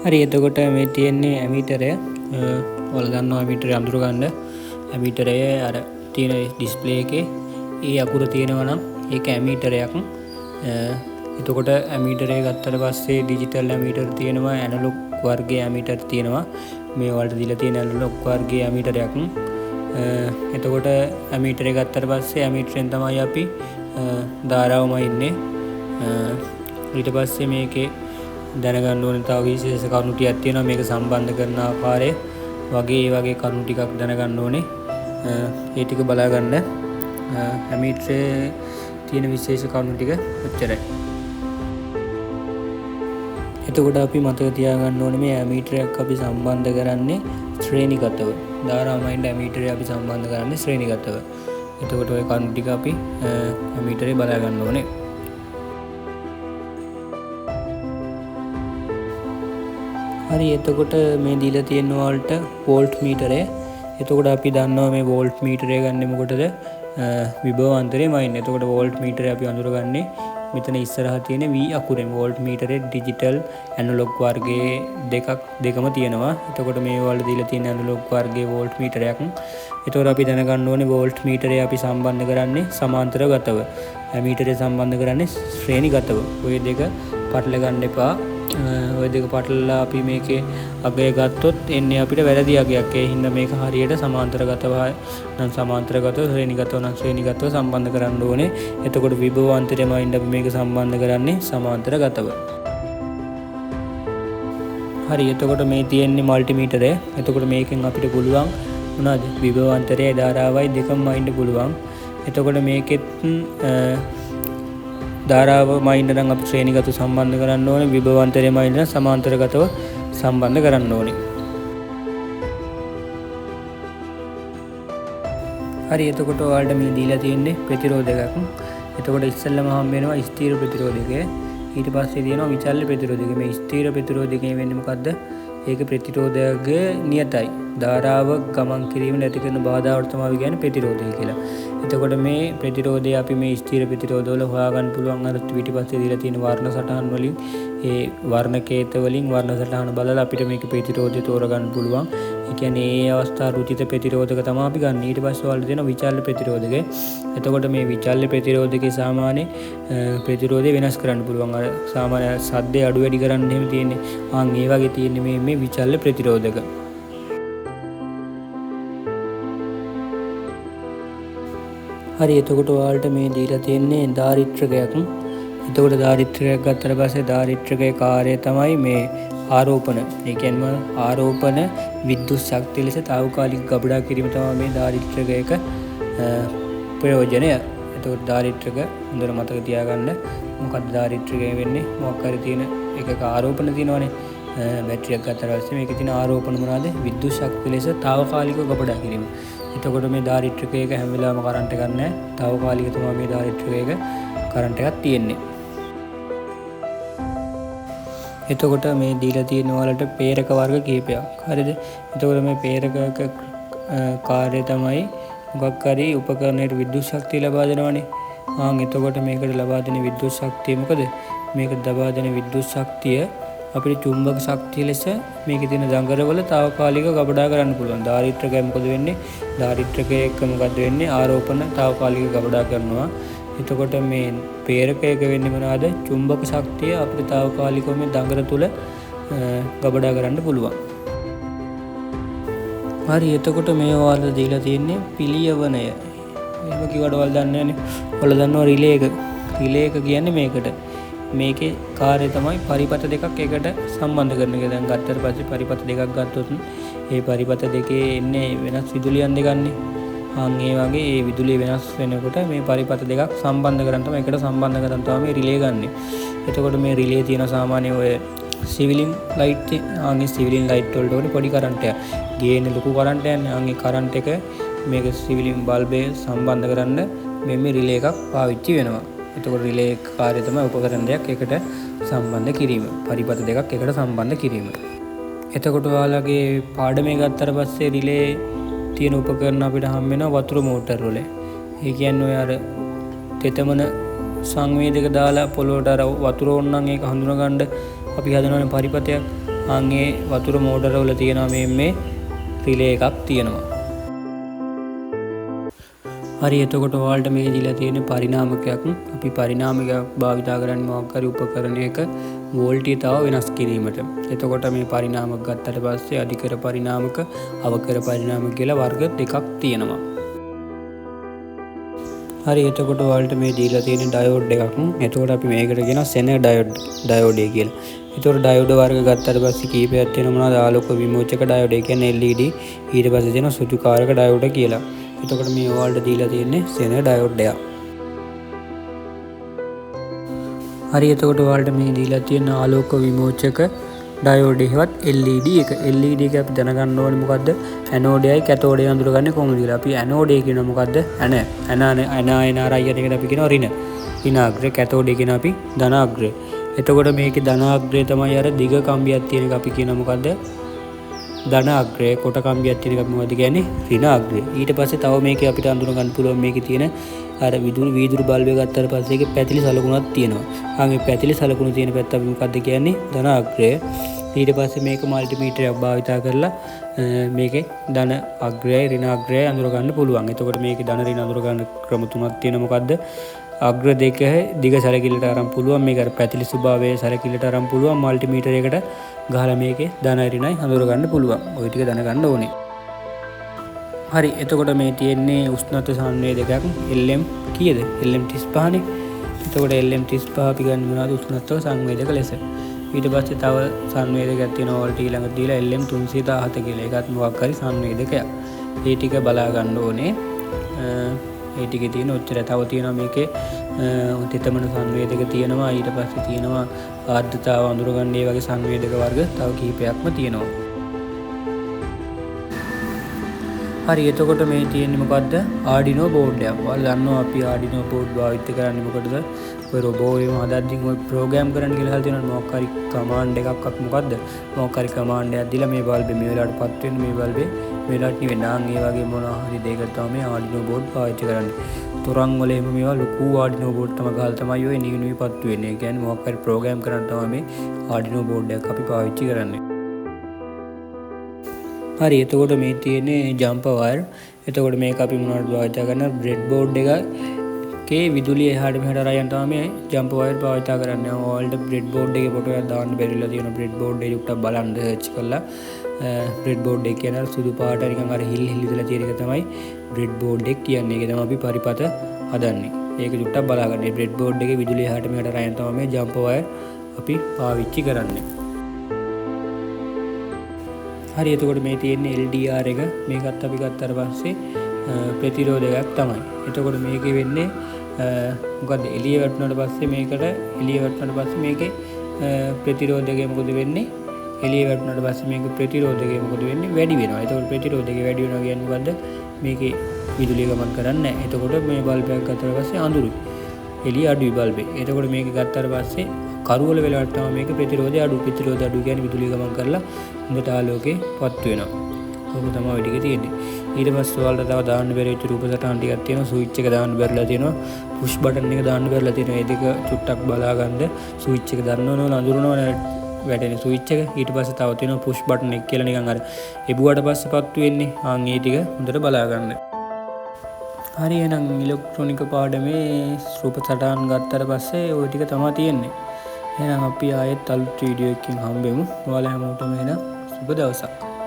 හරි එතකොට මේ තියෙන්නේ ඇමීටරය. ඔයාලා දන්නවා ඇමීටරය අඳුර ගන්න. ඇමීටරය අර තියෙන ඩිස්ප්ලේ එකේ ඒ අකුර තියෙනවා නම් ඒක ඇමීටරයක්. එතකොට ඇමීටරය ගත්තට පස්සේ ඩිජිටල් ඇමීටර් තියෙනවා, ඇනලොග් වර්ගයේ ඇමීටර් තියෙනවා. මේ වලට දීලා තියෙන ඇනලොග් වර්ගයේ ඇමීටරයක්. එතකොට ඇමීටරය ගත්තට පස්සේ ඇමීටරෙන් තමයි අපි ධාරාවම ඉන්නේ. ඊට පස්සේ මේකේ දැනගන්න ඕන තව විශේෂ කරුණු ටිකක් තියෙනවා. මේක සම්බන්ධ කරන ආකාරය වගේ ඒ වගේ කරුණු ටිකක් දැනගන්න ඕනේ. ඒ ටික බලා ගන්න. ඇමීටරේ තියෙන විශේෂ කරුණු ටික ඔච්චරයි. එතකොට අපි මතක තියාගන්න ඕනේ මේ ඇමීටරයක් අපි සම්බන්ධ කරන්නේ ශ්‍රේණිගතව. ධාරාමයින්ඩ් ඇමීටරය අපි සම්බන්ධ කරන්නේ ශ්‍රේණිගතව. එතකොට ওই කරුණු ටික අපි ඇමීටරේ බලා ගන්න ඕනේ. හරි එතකොට මේ දීලා තියෙන වලට වෝල්ට් මීටරය. එතකොට අපි දන්නවා මේ වෝල්ට් මීටරය ගන්න මොකටද? විභවාන්තරය මයින්. එතකොට වෝල්ට් මීටරය අපි අඳුරගන්නේ මෙතන ඉස්සරහා තියෙන V අකුරෙන්. වෝල්ට් මීටරේ ඩිජිටල් ඇනලොග් වර්ගයේ දෙකම තියෙනවා. එතකොට මේ වල දීලා තියෙන ඇනලොග් වර්ගයේ වෝල්ට් මීටරයක්. එතකොට අපි දැනගන්න ඕනේ වෝල්ට් මීටරය අපි සම්බන්ධ කරන්නේ සමාන්තරගතව. ඇමීටරය සම්බන්ධ කරන්නේ ශ්‍රේණිගතව. ඔය දෙක පටල ගන්න එපා. ඔය දෙක පටලලා අපි මේකේ අගය ගත්තොත් එන්නේ අපිට වැරදි අගයක්. ඒ හින්දා මේක හරියට සමාන්තරගතව නම් සමාන්තරගතව, ශ්‍රේණිගතව නම් ශ්‍රේණිගතව සම්බන්ධ කරන්න ඕනේ. එතකොට විභවාන්තරයමයින් අපි මේක සම්බන්ධ කරන්නේ සමාන්තරගතව. හරි එතකොට මේ තියෙන්නේ මල්ටිමීටරය. එතකොට මේකෙන් අපිට පුළුවන් මොනවද? විභවාන්තරයයි ධාරාවයි දෙකම මයින්ඩ් පුළුවන්. එතකොට මේකෙත් ධාරාව මයින්ඩ් නම් අපි ශ්‍රේණිගතව සම්බන්ධ කරන්න ඕනේ. විභවාන්තරය මයින්ඩ් නම් සමාන්තරගතව සම්බන්ධ කරන්න ඕනේ. හරි එතකොට ඔයාලට මේ දීලා තියෙන්නේ ප්‍රතිරෝධකයක්. එතකොට ඉස්සෙල්ලම හම් වෙනවා ස්ථීර ප්‍රතිරෝධකය. ඊට පස්සේ තියෙනවා විචල්්‍ය ප්‍රතිරෝධකය. මේ ස්ථීර ප්‍රතිරෝධකය වෙන්නේ මොකද්ද? ඒක ප්‍රතිරෝධකයේ නියතයි. ධාරාව ගමන් කිරීම නැති කරන බාධාවට තමයි කියන්නේ ප්‍රතිරෝධය කියලා. එතකොට මේ ප්‍රතිරෝධය අපි මේ ස්ථීර ප්‍රතිරෝධවල හොයාගන්න පුළුවන්. අර පිටිපස්සේ දීලා තියෙන වර්ණ සටහන් වලින් ඒ වර්ණ කේත වලින් වර්ණ සටහන බලලා අපිට මේක ප්‍රතිරෝධය තෝරගන්න පුළුවන්. ඒ කියන්නේ ඒ අවස්ථාව රුචිත ප්‍රතිරෝධක තමයි අපි ගන්න. ඊට පස්සේ වල දෙන විචල්්‍ය ප්‍රතිරෝධකය. එතකොට මේ විචල්්‍ය ප්‍රතිරෝධකයේ සාමාන්‍ය ප්‍රතිරෝධය වෙනස් කරන්න පුළුවන්. අර සාමාන්‍ය සද්දේ අඩු වැඩි කරන්න එහෙම තියෙන්නේ. ඒ වගේ තියෙන්නේ මේ විචල්්‍ය ප්‍රතිරෝධක. හරි එතකොට ඔයාලට මේ දීලා තියෙන්නේ ධාරිත්‍රකයක්. එතකොට ධාරිත්‍රකයක් ගත්තට පස්සේ ධාරිත්‍රකයේ කාර්යය තමයි මේ ආරෝපණ. ඒ කියන්නේ ආරෝපණ විද්‍යුත් ශක්තිය ලෙස తాවකාලික ගබඩා කිරීම තමයි මේ ධාරිත්‍රකයක ප්‍රයෝජනය. එතකොට ධාරිත්‍රක හොඳට මතක තියාගන්න. මොකක්ද ධාරිත්‍රකය වෙන්නේ? මොකක් හරි තියෙන එකක ආරෝපණ තියෙනවනේ. බැටරියක් ගත්තට පස්සේ මේකේ තියෙන ආරෝපණ මොනවාද? විද්‍යුත් ශක්තිය ලෙස తాවකාලිකව ගබඩා කිරීම. එතකොට මේ ධාරිත්‍රකයක හැම වෙලාවම කරන්ට් එකක් නැහැ. తాවකාලික තමයි මේ ධාරිත්‍රකයක කරන්ට් එකක් තියෙන්නේ. එතකොට මේ දීලා තියෙන වලට ප්‍රේරක වර්ග කීපයක්. හරිද? එතකොට මේ ප්‍රේරකක කාර්යය තමයි මොකක් හරි උපකරණයට විද්‍යුත් ශක්තිය ලබා දෙනවනේ. එතකොට මේකට ලබා දෙන විද්‍යුත් ශක්තිය මොකද? මේකට ලබා දෙන විද්‍යුත් ශක්තිය අපිට චුම්බක ශක්තිය ලෙස මේකේ තියෙන දඟරවල తాවකාලිකව ගබඩා කරන්න පුළුවන්. ධාරිත්‍රකය මොකද වෙන්නේ? ධාරිත්‍රකයක මොකද වෙන්නේ? ආරෝපණ తాවකාලිකව ගබඩා කරනවා. එතකොට මේ ප්‍රේරකයක වෙන්නේ මොනවාද? චුම්බක ශක්තිය අපිට తాවකාලිකව මේ දඟර තුල ගබඩා කරන්න පුළුවන්. හරි එතකොට මේ ඔයාලට දීලා තියෙන්නේ පිළියවනය. එහෙම කිව්වට ඔයාලා දන්නේ නැනේ. ඔයාලා දන්නවා රිලේ එක. රිලේ එක කියන්නේ මේකට. මේකේ කාර්යය තමයි පරිපථ දෙකක් එකට සම්බන්ධ කරන එක. දැන් ගත්තට පස්සේ පරිපථ දෙකක් ගත්තොත් ඒ පරිපථ දෙකේ එන්නේ වෙනස් විදුලියන් දෙකක්නේ. ඒ වගේ ඒ විදුලිය වෙනස් වෙනකොට මේ පරිපථ දෙකක් සම්බන්ධ කරන් තමයි එකට සම්බන්ධ කරන් තමයි මේ රිලේ ගන්නෙ. එතකොට මේ රිලේ තියෙන සාමාන්‍ය ඔය සිවිලින් ලයිට් සිවිලින් ලයිට් වලට ඕනේ පොඩි කරන්ට් එකක්. ගේන්නේ ලොකු කරන්ට් එකක් නේ. ඒ කරන්ට් එක මේක සිවිලින් බල්බේ සම්බන්ධ කරන්න මේ රිලේ එකක් පාවිච්චි වෙනවා. එතකොට රිලේ කාර්යය තමයි උපකරණ දෙකක් එකට සම්බන්ධ කිරීම. පරිපථ දෙකක් එකට සම්බන්ධ කිරීම. එතකොට ඔයාලගේ පාඩමේ ගත්තට පස්සේ රිලේ තියෙන උපකරණ අපිට හම් වෙනවා වතුර මෝටර වල. ඒ කියන්නේ ඔය අර තෙතමන සංවේදක දාලා පොළොවට අර වතුර ඕනනම් ඒක හඳුනා ගන්න අපි හදනවනේ පරිපථයක්. ආන්ගේ වතුර මෝටර වල තියෙනවා මේ රිලේ එකක් තියෙනවා. හරි එතකොට ඔයාලට මේ දීලා තියෙන පරිණාමකයක්. අපි පරිණාමකයක් භාවිතා කරන්නේ මොකක් හරි උපකරණයක වෝල්ටේජ් තව වෙනස් කිරීමට. එතකොට මේ පරිණාමක ගත්තට පස්සේ අධිකර පරිණාමක, අවකර පරිණාමක කියලා වර්ග දෙකක් තියෙනවා. හරි එතකොට ඔයාලට මේ දීලා තියෙන ඩයෝඩ් එකක්. එතකොට අපි මේකට කියනවා සෙනර් ඩයෝඩ් කියලා. එතකොට ඩයෝඩ් වර්ග ගත්තට පස්සේ කීපයක් තියෙනවා මොනවද? ආලෝක විමෝචක ඩයෝඩ්, ඒ කියන්නේ LED. ඊට පස්සේ තියෙනවා සුදුකාරක ඩයෝඩ් කියලා. එතකොට මේ ඔයාලට දීලා තියෙන්නේ සෙනර් ඩයෝඩ් එකක්. හරි එතකොට ඔයාලට මේ දීලා තියෙන ආලෝක විමෝචක ඩයෝඩ් එකවත් LED එක. LED එක අපි දැනගන්න ඕනේ මොකද්ද? ඇනෝඩයයි කැතෝඩයයි අඳුරගන්නේ කොහොමද කියලා. අපි ඇනෝඩය කියනවා මොකද්ද? අයන අපි කියනවා ඍණාග්‍රය. කැතෝඩය කියන අපි ධනාග්‍රය. එතකොට මේකේ ධනාග්‍රය තමයි අර දිග කම්බියක් තියෙන එක අපි කියනවා මොකද්ද? ධනාග්‍රය. කොට කම්බියක් තියෙන එක අපි මොකද කියන්නේ? ඍණාග්‍රය. ඊට පස්සේ තව මේකේ අපිට අඳුර ගන්න පුළුවන් මේකේ තියෙන අර වීදුරු බල්බය ගත්තාට පස්සේ ඒකේ පැතිලි සලකුණක් තියෙනවා. මේ පැතිලි සලකුණු තියෙන පැත්ත අපි මොකද්ද කියන්නේ? ධනාග්‍රය. ඊට පස්සේ මේක මල්ටිමීටරයක් භාවිතා කරලා මේකේ ධන අග්‍රයයි ඍණාග්‍රයයි අඳුර ගන්න පුළුවන්. එතකොට මේකේ ධන ඍණ අඳුර ගන්න ක්‍රම තුනක් තියෙනවා. මොකද්ද? අග්‍ර දෙක දිග සැලකිල්ලට අරන් පුළුවන්. මේක අර පැතිලි ස්වභාවයේ සැලකිල්ලට අරන් පුළුවන්. මල්ටිමීටරයකට ගහලා මේකේ ධන ඍණයි අඳුර ගන්න පුළුවන්. ওই ටික දැනගන්න ඕනේ. හරි එතකොට මේ තියෙන්නේ උෂ්ණත්ව සංවේදකයක් LM කීයද? LM 35 නේ. එතකොට LM 35 අපි ගන්න මොනවද? උෂ්ණත්ව සංවේදක ලෙස. ඊට පස්සේ තව සංවේදකයක් තියෙනවා වලට ඊළඟට දීලා LM 317 කියලා. ඒකත් මොකක් හරි සංවේදකයක්. ඒ ටික බලා ගන්න ඕනේ. ඒ ටිකේ තියෙන ඔච්චර. තව තියෙනවා මේකේ තෙතමන සංවේදක තියෙනවා. ඊට පස්සේ තියෙනවා ආර්ද්‍රතාව අඳුරගන්න ඒ වගේ සංවේදක වර්ග තව කීපයක්ම තියෙනවා. හරි එතකොට මේ තියෙන්නේ මොකද්ද? ආඩිනෝ බෝඩ් එකක්. ඔයාලා දන්නවා අපි ආඩිනෝ බෝඩ් භාවිත කරන්නේ මොකටද? ඔය රොබෝ එකම හදද්දී ඔය ප්‍රෝග්‍රෑම් කරන්න කියලා හල් තියෙනවා. මොකක් හරි කමාන්ඩ් එකක් මොකද්ද? මොකක් හරි කමාන්ඩ් එකක් දීලා මේ බල්බේ මේ වෙලාවටපත් වෙන්න, මේ බල්බේ මේ වෙලාවට නිවෙන්න. ඒ වගේ මොනවා හරි දෙයකට තමයි මේ ආඩිනෝ බෝඩ් පාවිච්චි කරන්නේ. තොරන් වල එහෙම මේවා ලොකු ආඩිනෝ බෝඩ් තමයි ගහලා තමයි ඔය නිවිපත් වෙන්නේ. ඒ කියන්නේ මොකක් හරි ප්‍රෝග්‍රෑම් කරන්න තමයි මේ ආඩිනෝ බෝඩ් එකක් අපි පාවිච්චි කරන්නේ. හරි එතකොට මේ තියෙන්නේ ජම්පර් වයර්. එතකොට මේක අපි මොනවද භාවිත කරන්නේ? බ්‍රෙඩ් බෝඩ් එකේ විදුලිය එහාට මෙහාට අරයන් තමයි මේ ජම්පර් වයර් භාවිත කරන්නේ. ඔයාලට බ්‍රෙඩ් බෝඩ් එකේ ෆොටෝ එකක් දාන්න බැරිලා තියෙනවා. බ්‍රෙඩ් බෝඩ් එක උඩට බලන්න සර්ච් කරලා බ්‍රෙඩ් බෝඩ් එක කියන සුදු පාට නිකන් අර හිල් ඉදලා තියෙන එක තමයි බ්‍රෙඩ් බෝඩ් එක කියන්නේ. ඒක තමයි අපි පරිපත හදන්නේ. ඒක උඩට බලාගන්න. බ්‍රෙඩ් බෝඩ් එකේ විදුලිය එහාට මෙහාට අරයන් තමයි මේ ජම්පර් වයර් අපි පාවිච්චි කරන්නේ. හරි එතකොට මේ තියෙන්නේ LDR එක. මේකත් අපි ගත්තාට පස්සේ ප්‍රතිරෝධයක් තමයි. එතකොට මේකේ වෙන්නේ මොකද්ද? එළිය වැටුණාට පස්සේ මේකට මේකේ ප්‍රතිරෝධකය මොකද වෙන්නේ? එළිය වැටුණාට පස්සේ මේක ප්‍රතිරෝධකය මොකද වෙන්නේ? වැඩි වෙනවා. එතකොට ප්‍රතිරෝධකය වැඩි වෙනවා කියන්නේ මොකද්ද? මේකේ විදුලිය ගමන් කරන්නේ නැහැ. එතකොට මේ බල්බ් එකක් ගත්තාට පස්සේ අඳුරුයි. එළිය අඩුයි බල්බේ. එතකොට මේක ගත්තාට පස්සේ කරුවල වෙලාවට තමයි මේක ප්‍රතිරෝධය අඩු කියන්නේ විදුලිය ගමන් කරලා හොඳට ආලෝකේ පත් වෙනවා. ඕක තමයි ඔය ටික තියෙන්නේ. ඊට පස්සේ ඔයාලට තව දාන්න බැරි වෙච්ච රූප සටහන් ටිකක් තියෙනවා. ස්විච් එක දාන්න බැරිලා තියෙනවා. පුෂ් බටන් එක දාන්න බැරිලා තියෙනවා. මේ දෙක චුට්ටක් බලාගන්න. ස්විච් එක දන්නවනේ අඳුරනවනේ වැටෙන ස්විච් එක. ඊට පස්සේ තව තියෙනවා පුෂ් බටන් එක කියලා නිකන් අර එබුවට පස්සේ පත්තු වෙන්නේ. ඒ ටික හොඳට බලාගන්න. හරි එහෙනම් ඉලෙක්ට්‍රොනික පාඩමේ රූප සටහන් ගත්තට පස්සේ ওই ටික තමයි තියෙන්නේ. එහෙනම් අපි ආයෙත් අලුත් වීඩියෝ එකකින් හම්බෙමු. ඔයාලා හැමෝටම එහෙනම් සුබ දවසක්.